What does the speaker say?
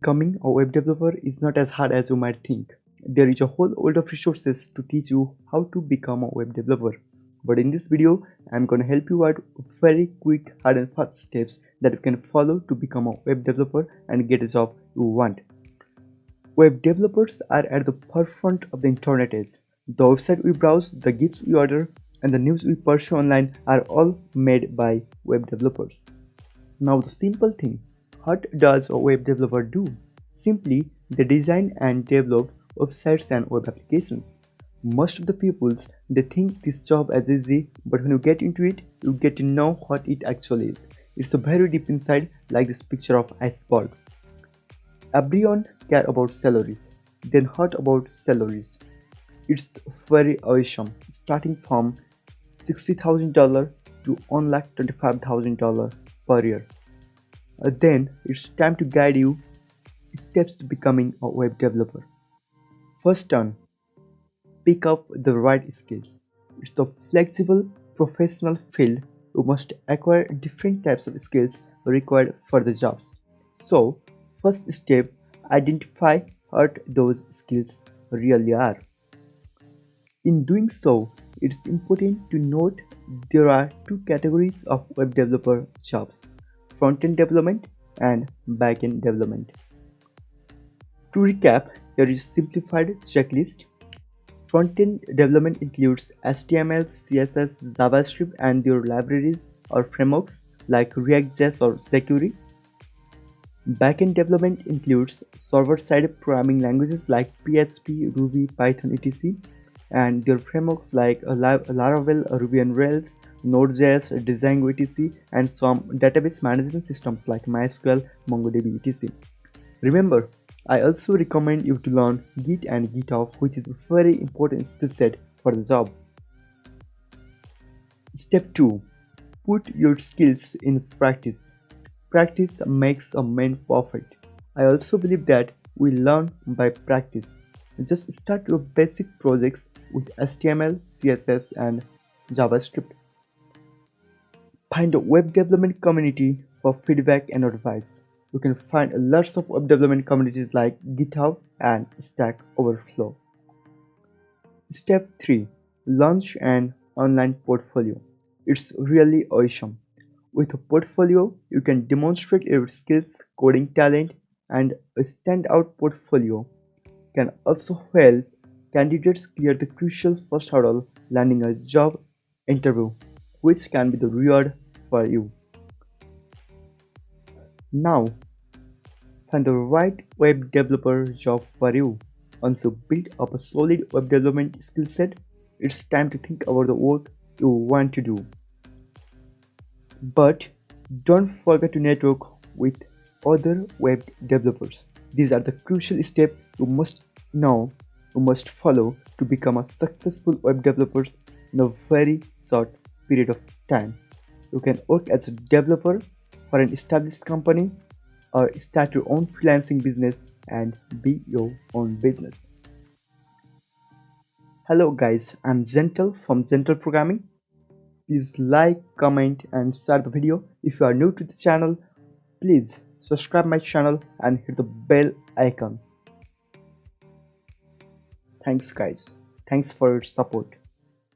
Becoming a web developer is not as hard as you might think. There is a whole world of resources to teach you how to become a web developer. But in this video, I'm going to help you out very quick, hard and fast steps that you can follow to become a web developer and get a job you want. Web developers are at the forefront of the internet age. The website we browse, the gifts we order, and the news we pursue online are all made by web developers. Now the simple thing, what does a web developer do? Simply, they design and develop websites and web applications. Most of the peoples, they think this job is easy, but when you get into it, you get to know what it actually is. It's a very deep inside, like this picture of iceberg. Everyone care about salaries. Then what about salaries? It's very awesome, starting from $60,000 to $1,25,000 per year. Then it's time to guide you steps to becoming a web developer. First turn, pick up the right skills. It's a flexible professional field. You must acquire different types of skills required for the jobs. So, first step, identify what those skills really are. In doing so, it's important to note there are two categories of web developer jobs: front-end development and back-end development. To recap, here is a simplified checklist. Front-end development includes HTML, CSS, JavaScript and their libraries or frameworks like React.js or jQuery. Backend development includes server-side programming languages like PHP, Ruby, Python, etc. and their frameworks like Laravel, Ruby on Rails, Node.js, Django, etc. and some database management systems like MySQL, MongoDB, etc. Remember, I also recommend you to learn Git and GitHub, which is a very important skill set for the job. Step 2. Put your skills in practice. Practice makes a man perfect. I also believe that we learn by practice. Just start your basic projects with HTML, CSS and JavaScript. Find a web development community for feedback and advice. You can find lots of web development communities like GitHub and Stack Overflow. Step 3. Launch an online portfolio. It's really awesome. With a portfolio, you can demonstrate your skills, coding talent, and a standout portfolio can also help candidates clear the crucial first hurdle, landing a job interview, which can be the reward for you. Now, find the right web developer job for you. Once you build up a solid web development skill set, it's time to think about the work you want to do. But don't forget to network with other web developers. These are the crucial steps you must follow to become a successful web developer in a very short period of time. You can work as a developer for an established company or start your own freelancing business and be your own business. Hello guys, I'm Gentle from Gentle Programming. Please like, comment and share the video. If you are new to the channel, please subscribe my channel and hit the bell icon. Thanks guys. Thanks for your support.